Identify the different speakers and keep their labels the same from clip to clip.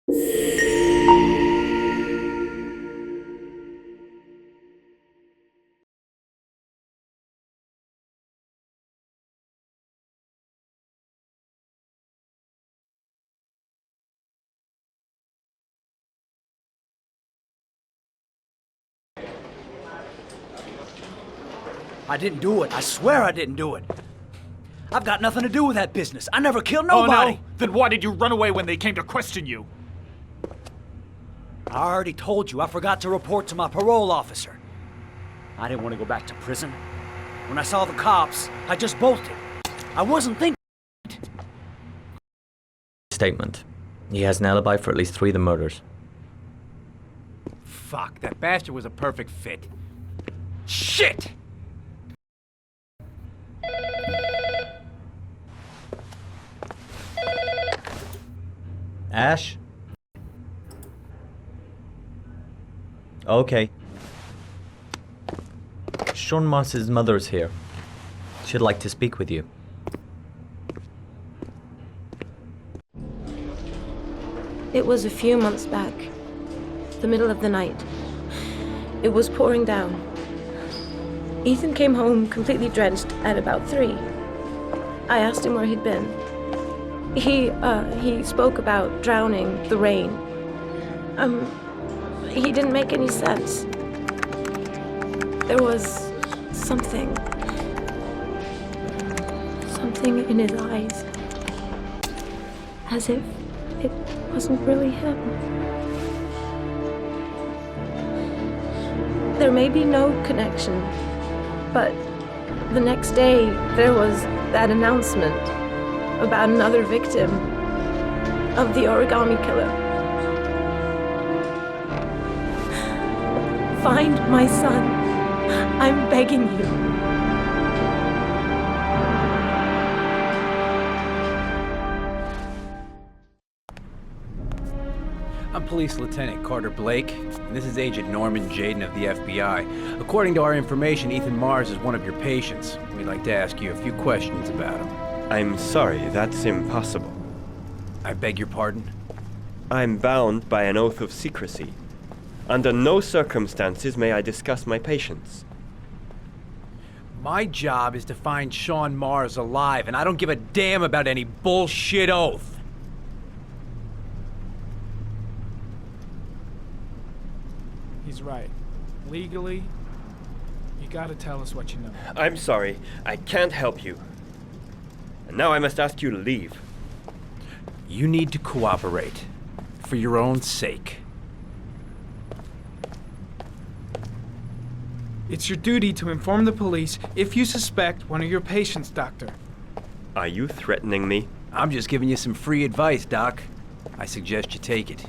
Speaker 1: I didn't do it. I swear I didn't do it. I've got nothing to do with that business. I never killed nobody.
Speaker 2: Oh, no? Then why did you run away when they came to question you?
Speaker 1: I already told you I forgot to report to my parole officer. I didn't want to go back to prison. When I saw the cops, I just bolted. I wasn't thinking.
Speaker 3: Statement. He has an alibi for at least 3 of the murders.
Speaker 4: Fuck, that bastard was a perfect fit. Shit!
Speaker 3: Ash? Okay. Sean Moss's mother's here. She'd like to speak with you.
Speaker 5: It was a few months back. The middle of the night. It was pouring down. Ethan came home completely drenched at about 3. I asked him where he'd been. He spoke about drowning, the rain. He didn't make any sense. There was something in his eyes. As if it wasn't really him. There may be no connection, but the next day there was that announcement about another victim of the Origami Killer. Find my son. I'm begging you.
Speaker 4: I'm Police Lieutenant Carter Blake, and this is Agent Norman Jaden of the FBI. According to our information, Ethan Mars is one of your patients. We'd like to ask you a few questions about him.
Speaker 6: I'm sorry, that's impossible.
Speaker 4: I beg your pardon?
Speaker 6: I'm bound by an oath of secrecy. Under no circumstances may I discuss my patients.
Speaker 4: My job is to find Sean Mars alive, and I don't give a damn about any bullshit oath.
Speaker 7: He's right. Legally, you gotta tell us what you know.
Speaker 6: I'm sorry, I can't help you. And now I must ask you to leave.
Speaker 4: You need to cooperate, for your own sake.
Speaker 7: It's your duty to inform the police if you suspect one of your patients, Doctor.
Speaker 6: Are you threatening me?
Speaker 4: I'm just giving you some free advice, Doc. I suggest you take it.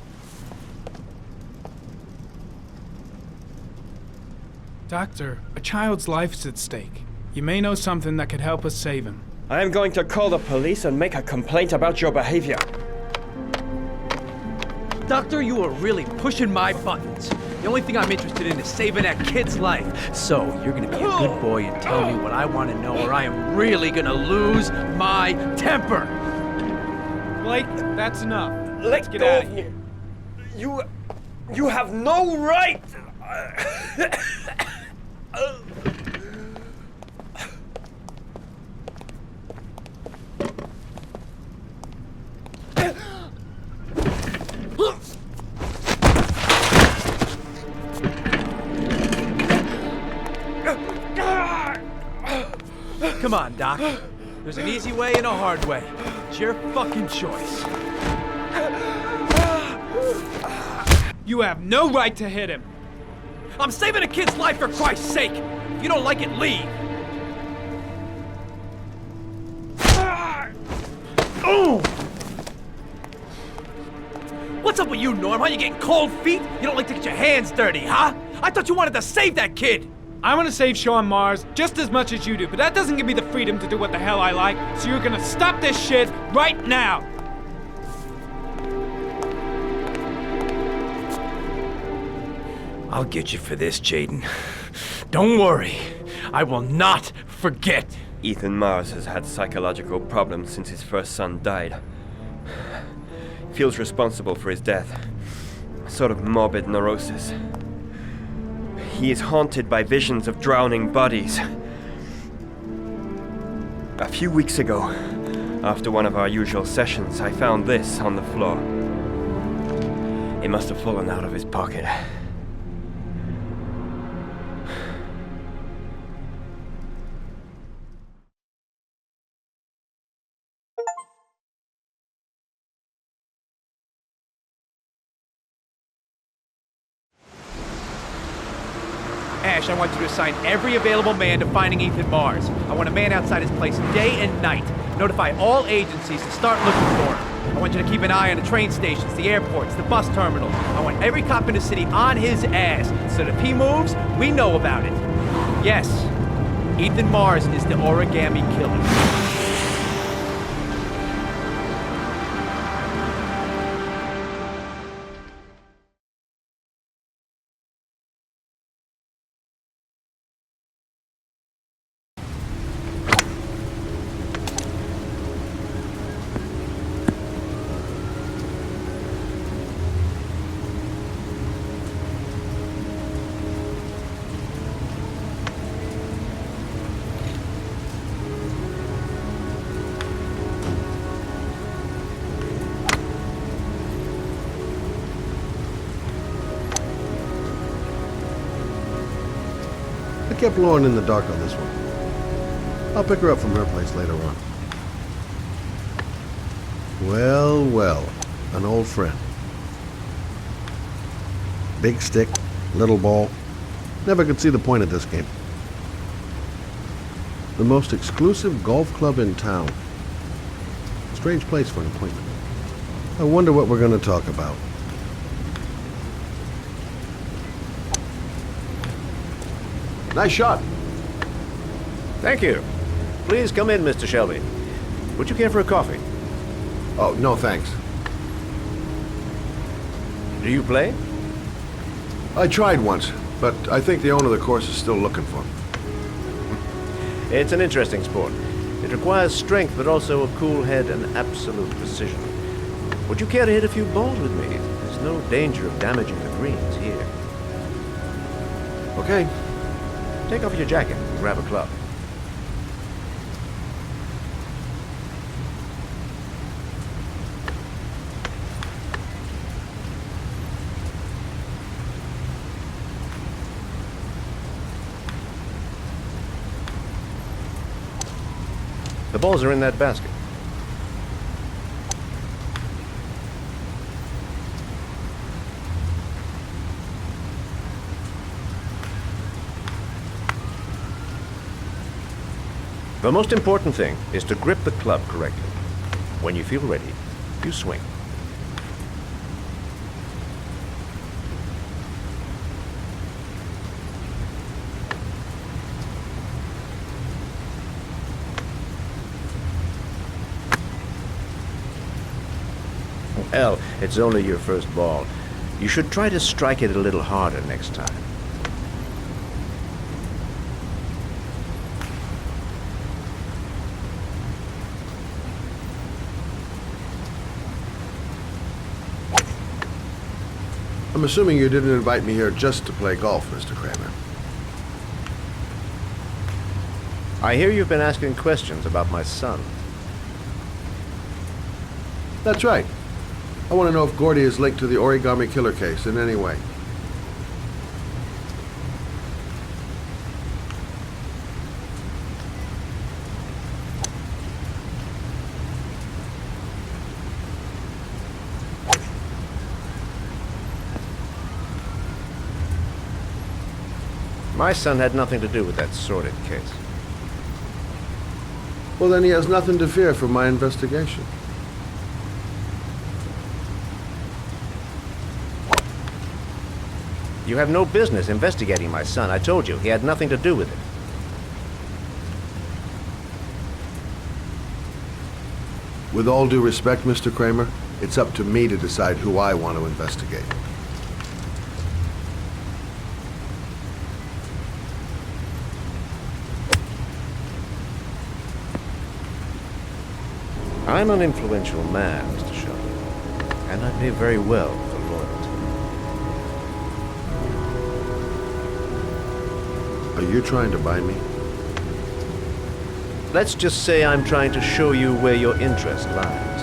Speaker 7: Doctor, a child's life's at stake. You may know something that could help us save him.
Speaker 6: I am going to call the police and make a complaint about your behavior.
Speaker 4: Doctor, you are really pushing my buttons. The only thing I'm interested in is saving that kid's life. So, you're gonna be a good boy and tell me what I want to know, or I am really gonna lose my temper.
Speaker 7: Blake, that's enough.
Speaker 6: Let's
Speaker 7: get
Speaker 6: go
Speaker 7: out
Speaker 6: of
Speaker 7: of
Speaker 6: here. You have no right!
Speaker 4: Come on, Doc. There's an easy way and a hard way. It's your fucking choice.
Speaker 7: You have no right to hit him.
Speaker 4: I'm saving a kid's life for Christ's sake. If you don't like it, leave. Oh! What's up with you, Norm? Huh? You getting cold feet? You don't like to get your hands dirty, huh? I thought you wanted to save that kid.
Speaker 7: I want to save Sean Mars just as much as you do, but that doesn't give me the freedom to do what the hell I like, so you're gonna stop this shit right now!
Speaker 4: I'll get you for this, Jaden. Don't worry. I will not forget.
Speaker 6: Ethan Mars has had psychological problems since his first son died. If feels responsible for his death. A sort of morbid neurosis. He is haunted by visions of drowning bodies. A few weeks ago, after one of our usual sessions, I found this on the floor. It must have fallen out of his pocket.
Speaker 4: Ash, I want you to assign every available man to finding Ethan Mars. I want a man outside his place day and night. Notify all agencies to start looking for him. I want you to keep an eye on the train stations, the airports, the bus terminals. I want every cop in the city on his ass, so that if he moves, we know about it. Yes, Ethan Mars is the Origami Killer.
Speaker 8: I kept Lauren in the dark on this one. I'll pick her up from her place later on. Well, well, an old friend. Big stick, little ball. Never could see the point of this game. The most exclusive golf club in town. Strange place for an appointment. I wonder what we're going to talk about. Nice shot.
Speaker 9: Thank you. Please come in, Mr. Shelby. Would you care for a coffee?
Speaker 8: Oh, no thanks.
Speaker 9: Do you play?
Speaker 8: I tried once, but I think the owner of the course is still looking for me.
Speaker 9: It's an interesting sport. It requires strength, but also a cool head and absolute precision. Would you care to hit a few balls with me? There's no danger of damaging the greens here.
Speaker 8: Okay.
Speaker 9: Take off your jacket and grab a club. The balls are in that basket. The most important thing is to grip the club correctly. When you feel ready, you swing. Well, it's only your first ball. You should try to strike it a little harder next time.
Speaker 8: I'm assuming you didn't invite me here just to play golf, Mr. Kramer.
Speaker 9: I hear you've been asking questions about my son.
Speaker 8: That's right. I want to know if Gordy is linked to the Origami Killer case in any way.
Speaker 9: My son had nothing to do with that sordid case.
Speaker 8: Well, then he has nothing to fear from my investigation.
Speaker 9: You have no business investigating my son. I told you, he had nothing to do with it.
Speaker 8: With all due respect, Mr. Kramer, it's up to me to decide who I want to investigate.
Speaker 9: I'm an influential man, Mr. Shelby. and I pay very well for loyalty.
Speaker 8: Are you trying to buy me?
Speaker 9: Let's just say I'm trying to show you where your interest lies.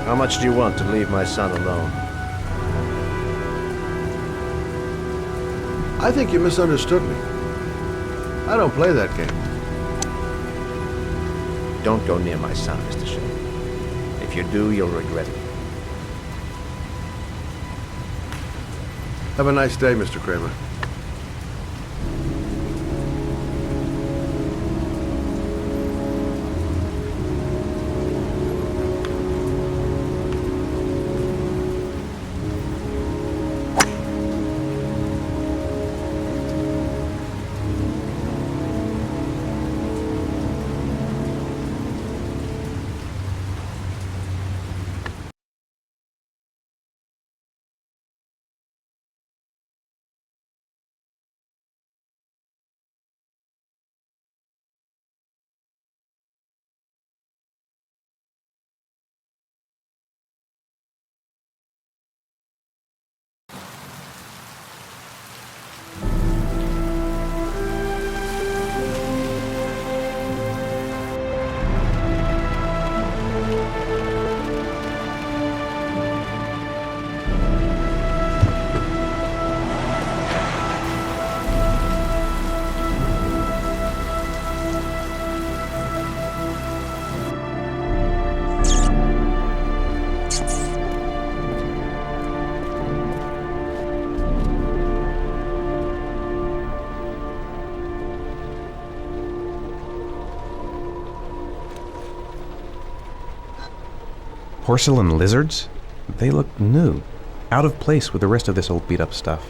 Speaker 9: How much do you want to leave my son alone?
Speaker 8: I think you misunderstood me. I don't play that game.
Speaker 9: Don't go near my son, Mr. Shea. If you do, you'll regret it.
Speaker 8: Have a nice day, Mr. Kramer.
Speaker 10: Porcelain lizards? They look new, out of place with the rest of this old beat-up stuff.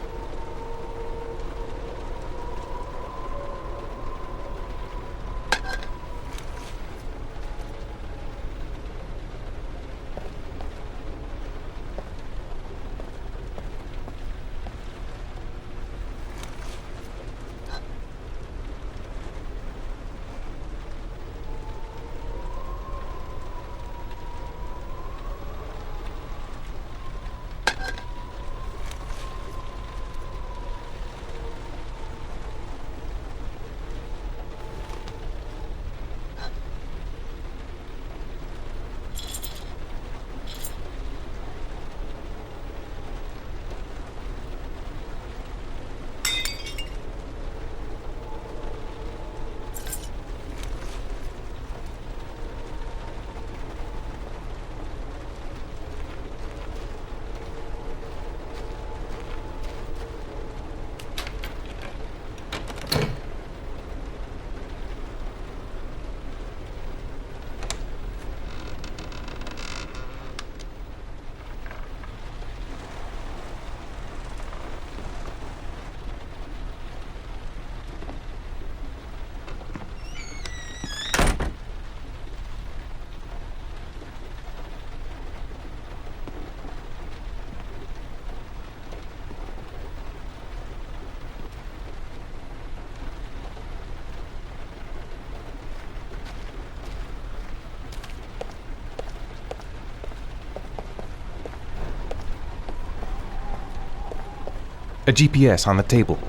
Speaker 10: A GPS on the table.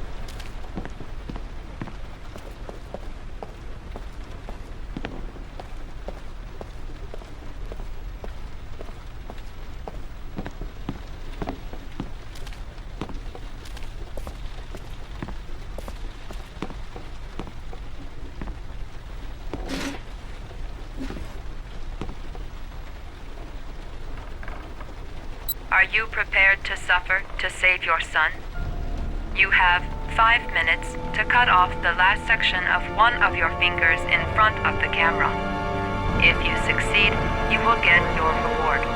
Speaker 11: Are you prepared to suffer to save your son? You have 5 minutes to cut off the last section of one of your fingers in front of the camera. If you succeed, you will get your reward.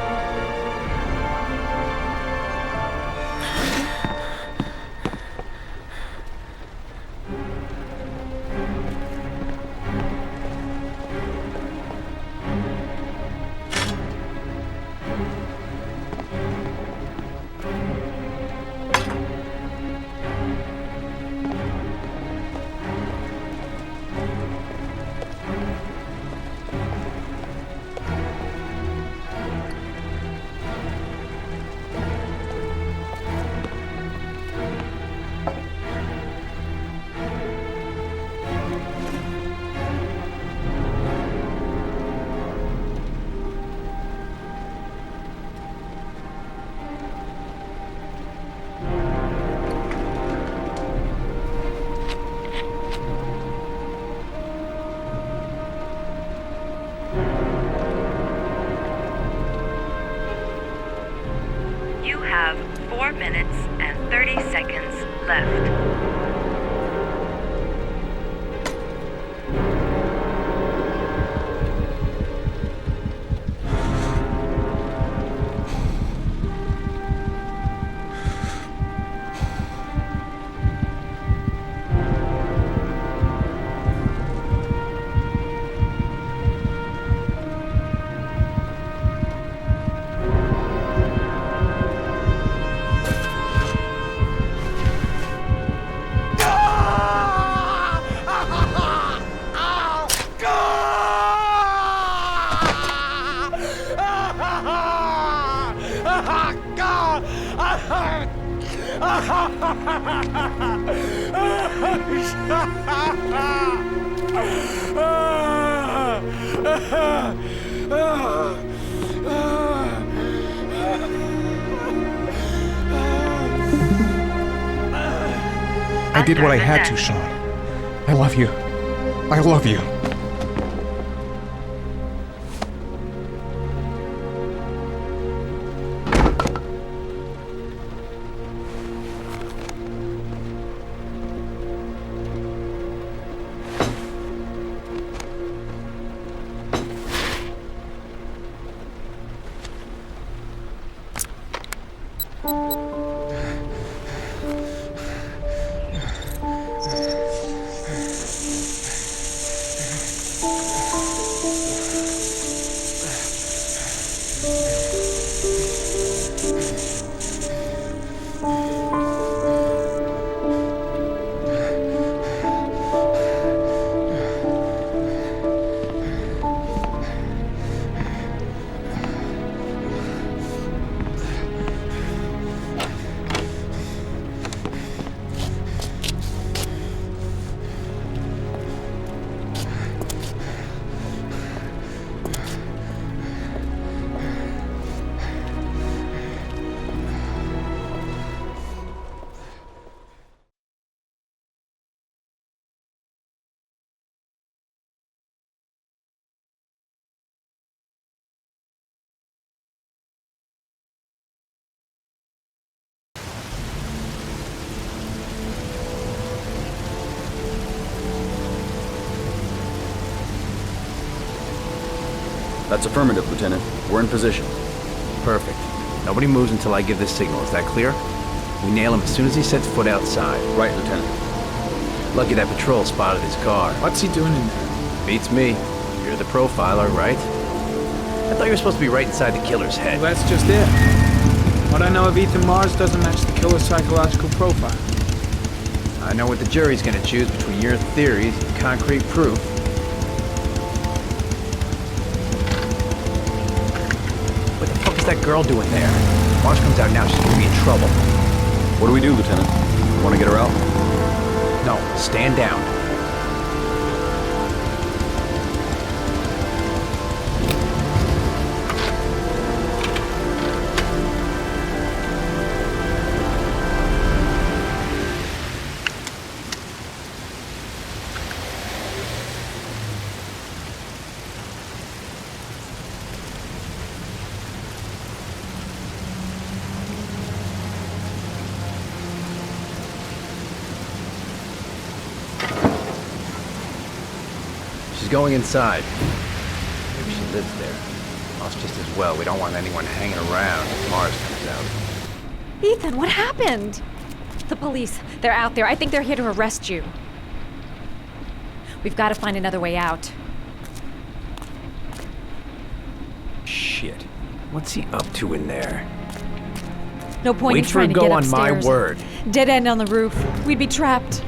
Speaker 11: 4 minutes and 30 seconds left.
Speaker 10: I did what I had to, Sean. I love you. I love you.
Speaker 12: That's affirmative, Lieutenant. We're in position.
Speaker 4: Perfect. Nobody moves until I give the signal. Is that clear? We nail him as soon as he sets foot outside.
Speaker 12: Right, Lieutenant.
Speaker 4: Lucky that patrol spotted his car.
Speaker 7: What's he doing in there?
Speaker 4: Beats me. You're the profiler, right? I thought you were supposed to be right inside the killer's head.
Speaker 7: Well, that's just it. What I know of Ethan Mars doesn't match the killer's psychological profile.
Speaker 4: I know what the jury's gonna choose between your theories and concrete proof. What the fuck is that girl doing there? Mars comes out now, she's gonna be in trouble.
Speaker 12: What do we do, Lieutenant? Want to get her out?
Speaker 4: No, stand down. She's going inside. Maybe she lives there. Well, it's just as well. We don't want anyone hanging around if Mars comes out.
Speaker 13: Ethan, what happened? The police. They're out there. I think they're here to arrest you. We've got to find another way out.
Speaker 4: Shit. What's he up to in there?
Speaker 13: No point
Speaker 4: Wait
Speaker 13: in
Speaker 4: for a
Speaker 13: trying to
Speaker 4: go
Speaker 13: get
Speaker 4: on
Speaker 13: upstairs.
Speaker 4: my word.
Speaker 13: Dead end on the roof. We'd be trapped.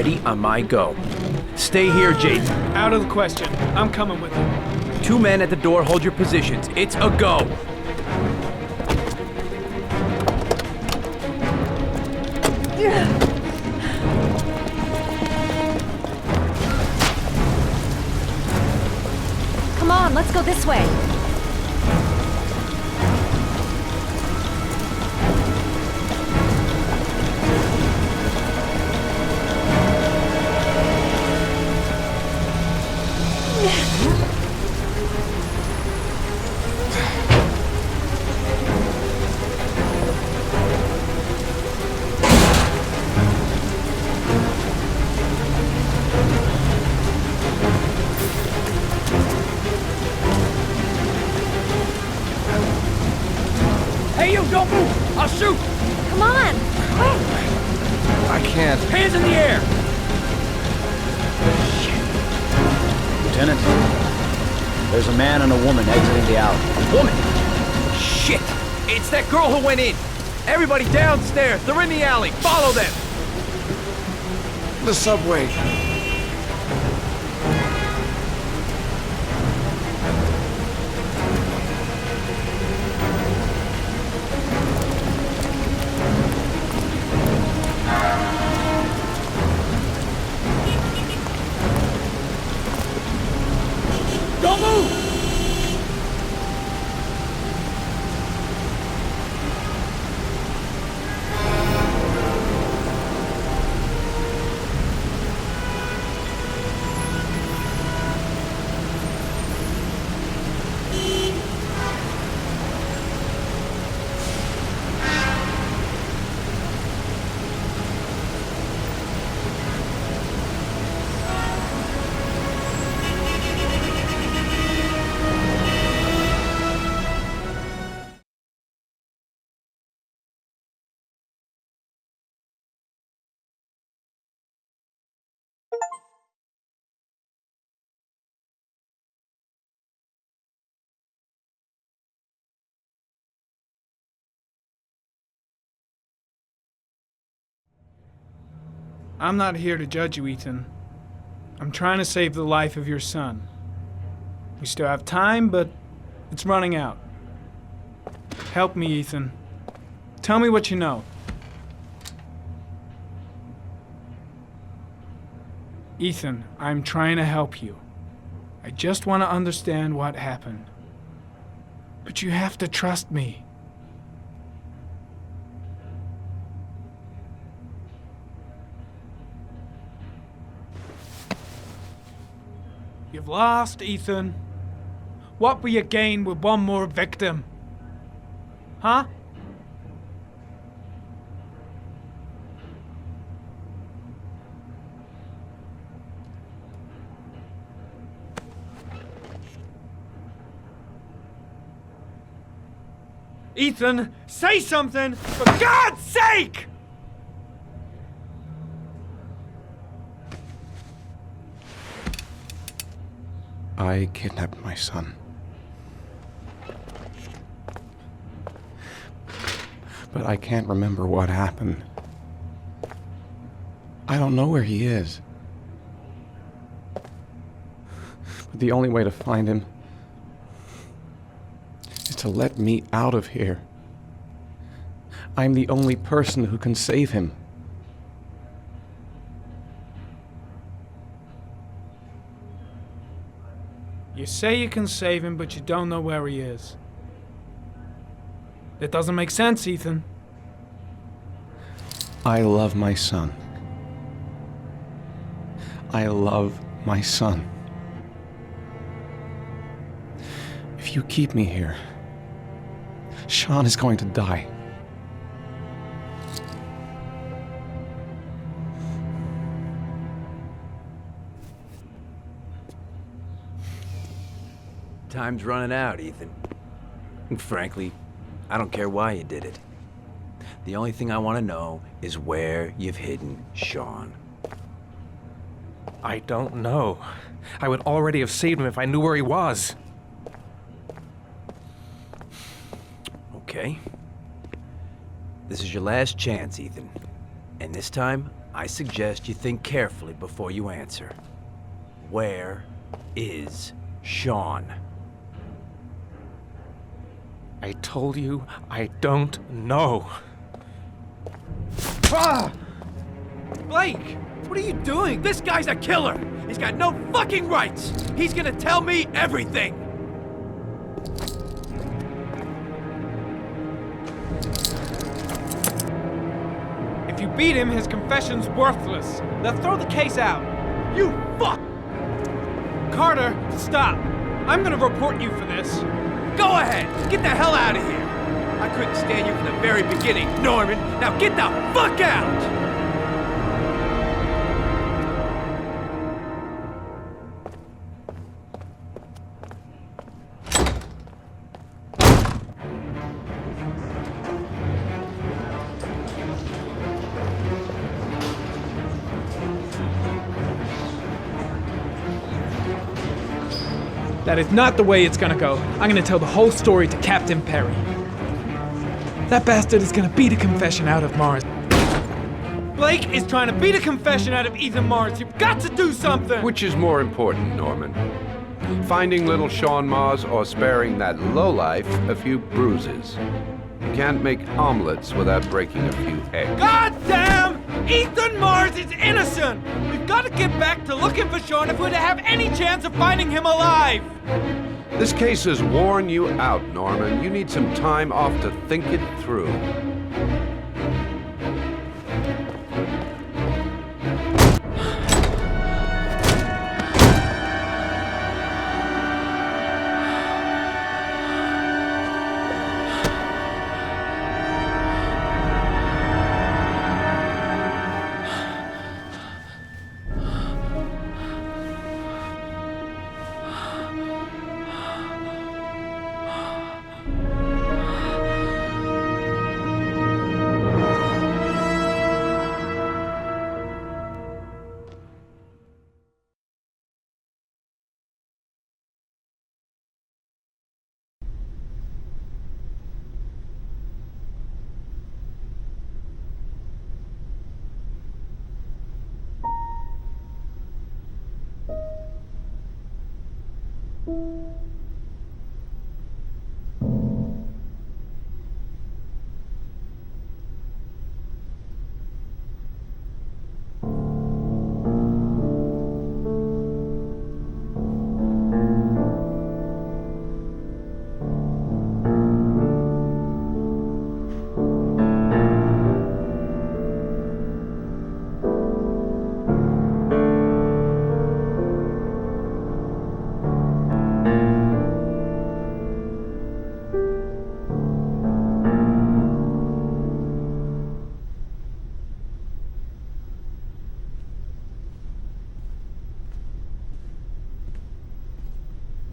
Speaker 4: ready on my go. Stay here, Jason.
Speaker 7: Out of the question. I'm coming with you.
Speaker 4: 2 men at the door, hold your positions. It's a go.
Speaker 13: Come on, let's go this way.
Speaker 4: Hey, you, don't move! I'll shoot!
Speaker 13: Come on, quick!
Speaker 10: I can't.
Speaker 4: Hands in the air!
Speaker 1: Lieutenant, there's a man and a woman exiting the alley.
Speaker 4: Woman! Shit! It's that girl who went in! Everybody downstairs! They're in the alley! Follow them!
Speaker 10: The subway.
Speaker 4: Don't move!
Speaker 7: I'm not here to judge you, Ethan. I'm trying to save the life of your son. We still have time, but it's running out. Help me, Ethan. Tell me what you know. Ethan, I'm trying to help you. I just want to understand what happened. But you have to trust me. You've lost, Ethan. What will you gain with one more victim? Huh? Ethan, say something, for God's sake!
Speaker 10: I kidnapped my son. But I can't remember what happened. I don't know where he is. But the only way to find him is to let me out of here. I'm the only person who can save him.
Speaker 7: You say you can save him, but you don't know where he is. That doesn't make sense, Ethan.
Speaker 10: I love my son. I love my son. If you keep me here, Sean is going to die.
Speaker 4: Time's running out, Ethan. And frankly, I don't care why you did it. The only thing I want to know is where you've hidden Sean.
Speaker 14: I don't know. I would already have saved him if I knew where he was.
Speaker 4: Okay. This is your last chance, Ethan. And this time, I suggest you think carefully before you answer. Where is Sean?
Speaker 14: I told you I don't know.
Speaker 4: Ah! Blake! What are you doing? This guy's a killer! He's got no fucking rights! He's gonna tell me everything!
Speaker 7: If you beat him, his confession's worthless. They'll throw the case out.
Speaker 4: You fuck!
Speaker 7: Carter, stop. I'm gonna report you for this.
Speaker 4: Go ahead! Get the hell out of here! I couldn't stand you from the very beginning, Norman! Now get the fuck out!
Speaker 7: That is not the way it's gonna go. I'm gonna tell the whole story to Captain Perry. That bastard is gonna beat a confession out of Mars. Blake is trying to beat a confession out of Ethan Mars. You've got to do something!
Speaker 15: Which is more important, Norman? Finding little Sean Mars or sparing that lowlife a few bruises? You can't make omelets without breaking a few eggs.
Speaker 7: God damn! Ethan Mars is innocent! We've got to get back to looking for Sean if we're to have any chance of finding him alive!
Speaker 15: This case has worn you out, Norman. You need some time off to think it through.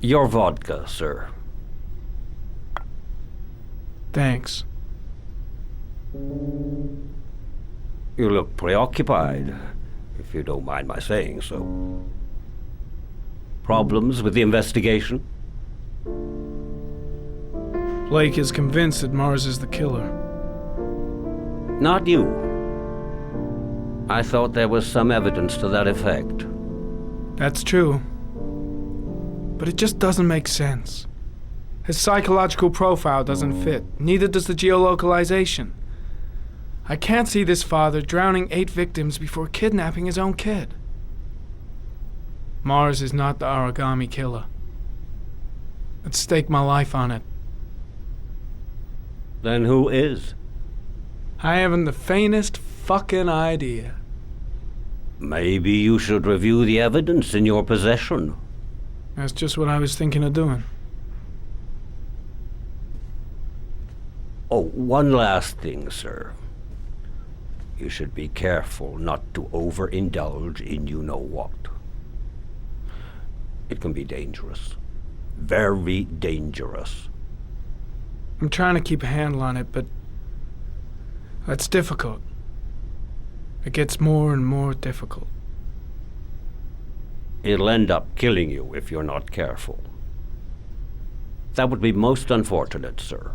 Speaker 1: Your vodka, sir.
Speaker 7: Thanks.
Speaker 1: You look preoccupied, if you don't mind my saying so. Problems with the investigation?
Speaker 7: Blake is convinced that Mars is the killer.
Speaker 1: Not you. I thought there was some evidence to that effect.
Speaker 7: That's true. But it just doesn't make sense. His psychological profile doesn't fit. Neither does the geolocalization. I can't see this father drowning 8 victims before kidnapping his own kid. Mars is not the Origami Killer. I'd stake my life on it.
Speaker 1: Then who is?
Speaker 7: I haven't the faintest fucking idea.
Speaker 1: Maybe you should review the evidence in your possession.
Speaker 7: That's just what I was thinking of doing.
Speaker 1: Oh, one last thing, sir. You should be careful not to overindulge in you-know-what. It can be dangerous. Very dangerous.
Speaker 7: I'm trying to keep a handle on it, but that's difficult. It gets more and more difficult.
Speaker 1: It'll end up killing you if you're not careful. That would be most unfortunate, sir.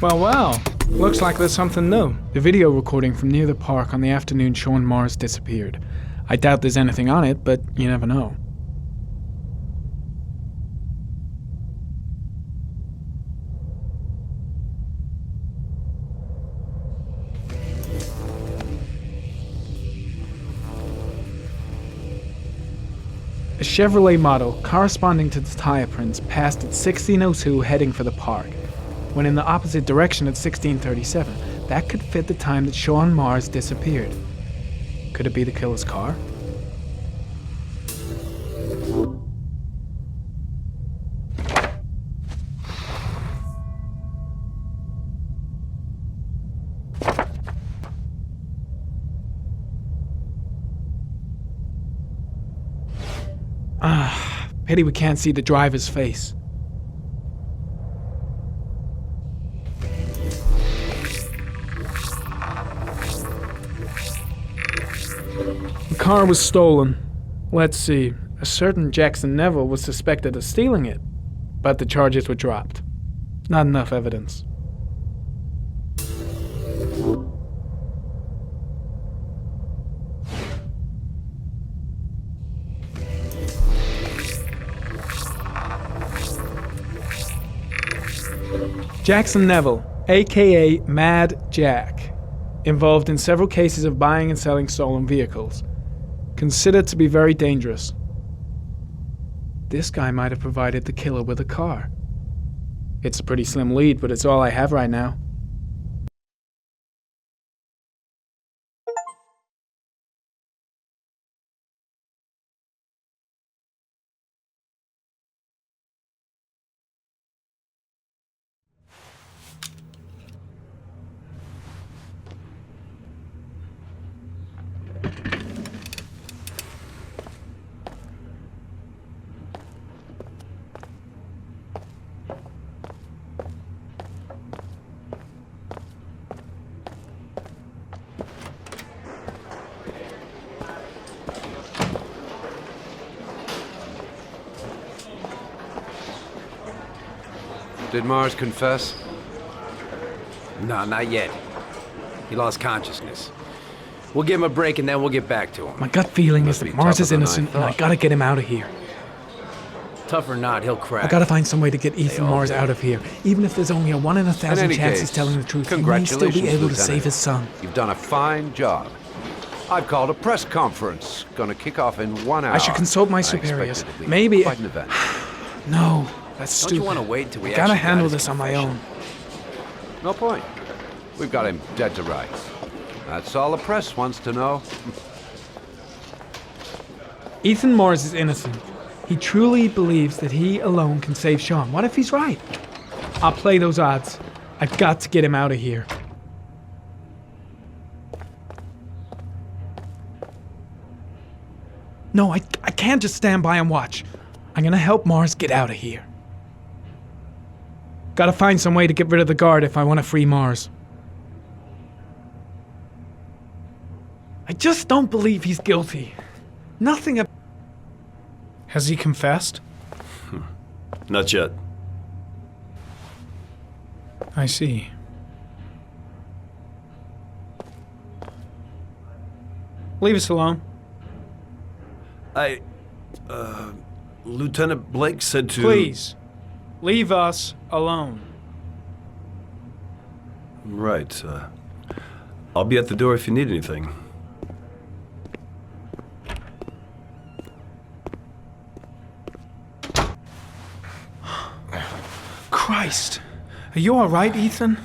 Speaker 7: Well. Looks like there's something new. The video recording from near the park on the afternoon Sean Mars disappeared. I doubt there's anything on it, but you never know. A Chevrolet model corresponding to the tire prints passed at 16:02 heading for the park, when in the opposite direction at 16:37. That could fit the time that Sean Mars disappeared. Could it be the killer's car? Pity we can't see the driver's face. The car was stolen. Let's see. A certain Jackson Neville was suspected of stealing it, but the charges were dropped. Not enough evidence. Jackson Neville, aka Mad Jack, involved in several cases of buying and selling stolen vehicles, considered to be very dangerous. This guy might have provided the killer with a car. It's a pretty slim lead, but it's all I have right now.
Speaker 15: Did Mars confess?
Speaker 4: No, not yet. He lost consciousness. We'll give him a break and then we'll get back to him.
Speaker 7: My gut feeling is that Mars is innocent and I gotta get him out of here.
Speaker 4: Tough or not, he'll crack.
Speaker 7: I gotta find some way to get Ethan Mars out of here. Even if there's only a 1 in 1,000 chance he's telling the truth, he may still be able to save his son.
Speaker 15: You've done a fine job. I've called a press conference. Gonna kick off in 1 hour.
Speaker 7: I should consult my superiors. Maybe.
Speaker 15: Quite an event.
Speaker 7: No, that's stupid.
Speaker 4: Don't you want to wait till we
Speaker 7: I gotta
Speaker 4: actually
Speaker 7: handle
Speaker 4: got his
Speaker 7: this on my own.
Speaker 15: No point. We've got him dead to rights. That's all the press wants to know.
Speaker 7: Ethan Mars is innocent. He truly believes that he alone can save Sean. What if he's right? I'll play those odds. I've got to get him out of here. No, I can't just stand by and watch. I'm gonna help Mars get out of here. Gotta find some way to get rid of the guard if I want to free Mars. I just don't believe he's guilty. Nothing. Has he confessed?
Speaker 6: Not yet.
Speaker 7: I see. Leave us alone.
Speaker 6: Lieutenant Blake said to...
Speaker 7: Please, leave us alone.
Speaker 6: Right, I'll be at the door if you need anything.
Speaker 7: Christ. Are you all right, Ethan?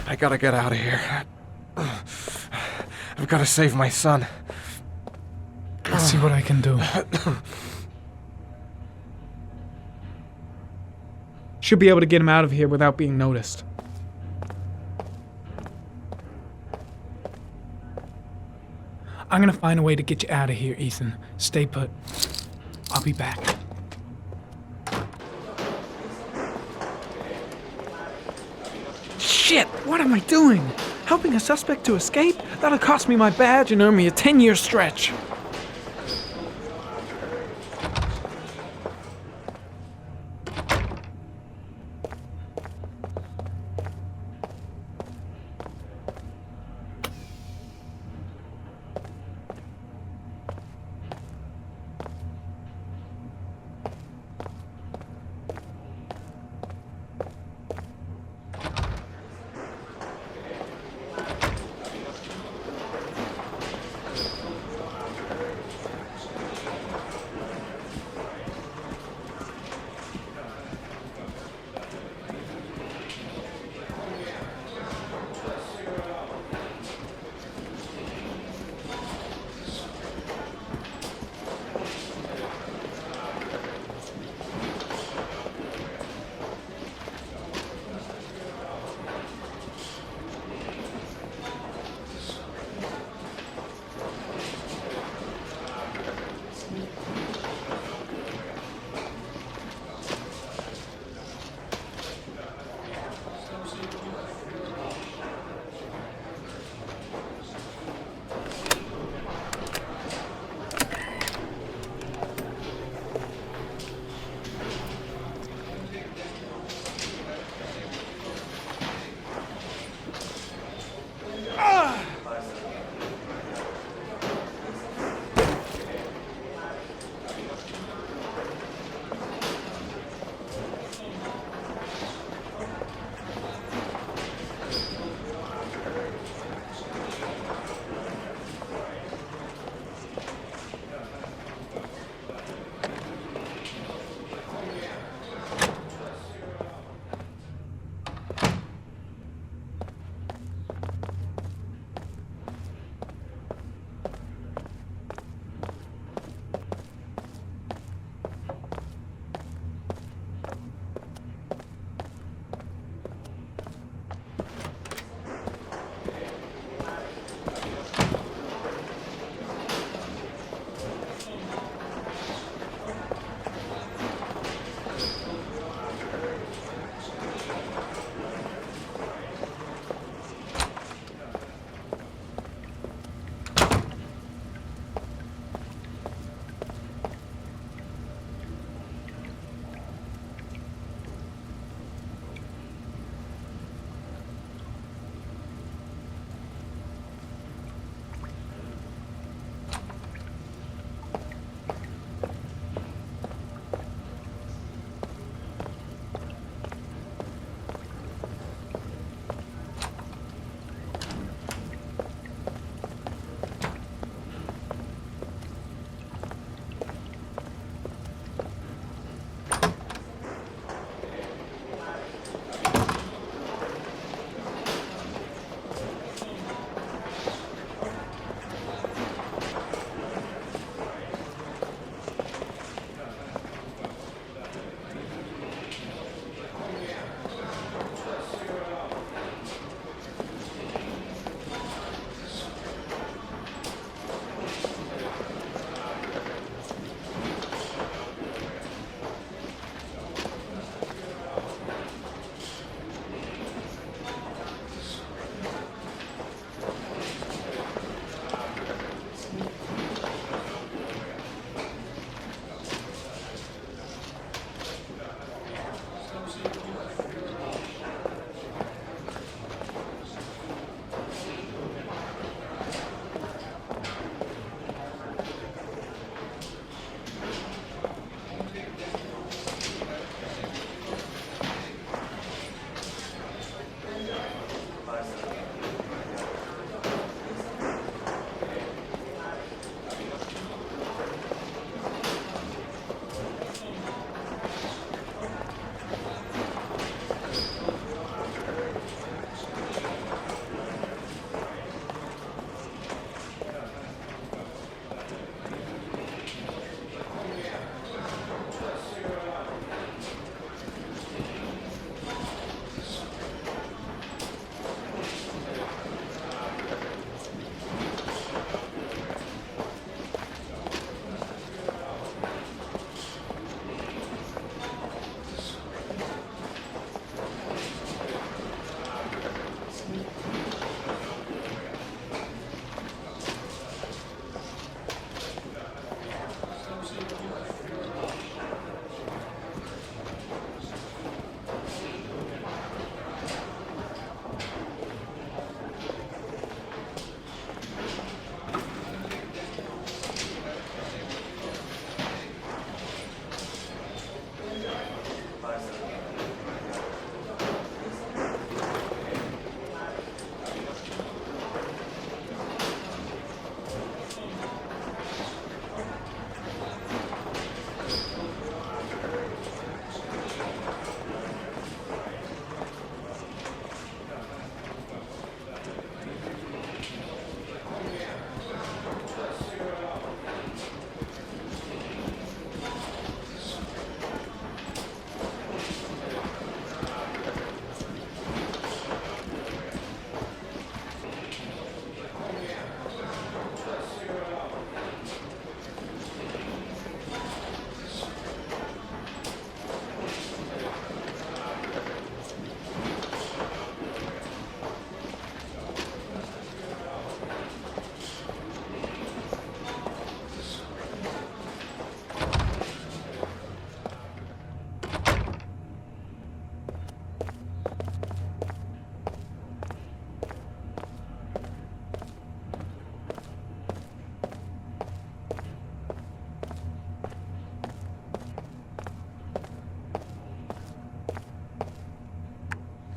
Speaker 14: I gotta get out of here. I've gotta save my son.
Speaker 7: Let's see what I can do. Should be able to get him out of here without being noticed. I'm gonna find a way to get you out of here, Ethan. Stay put. I'll be back. Shit, what am I doing? Helping a suspect to escape? That'll cost me my badge and earn me a 10-year stretch.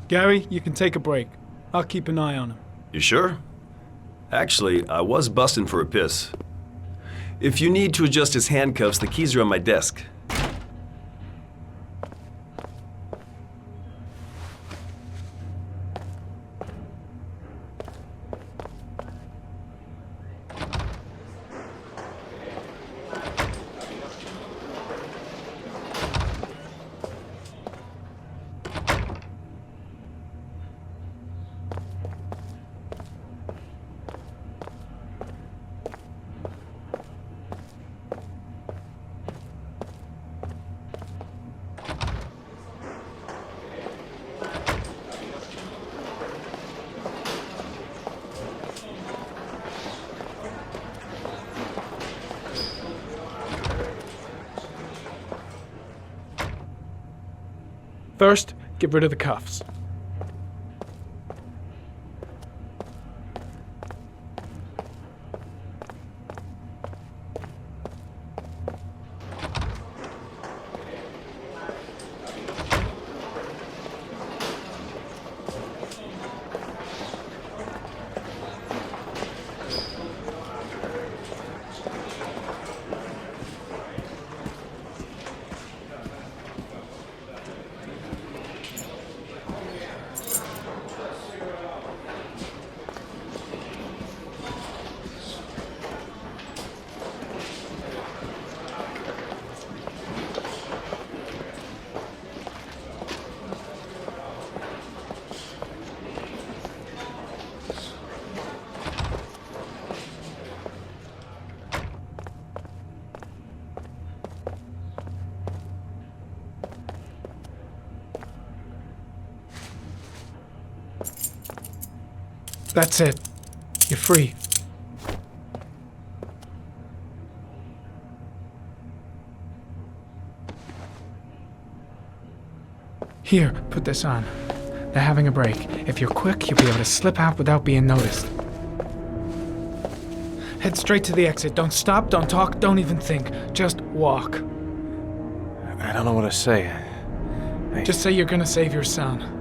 Speaker 7: Gary, you can take a break. I'll keep an eye on him.
Speaker 16: You sure? Actually, I was busting for a piss. If you need to adjust his handcuffs, the keys are on my desk.
Speaker 7: First, get rid of the cuffs. That's it. You're free. Here, put this on. They're having a break. If you're quick, you'll be able to slip out without being noticed. Head straight to the exit. Don't stop, don't talk, don't even think. Just walk.
Speaker 14: I don't know what to say.
Speaker 7: Just say you're gonna save your son.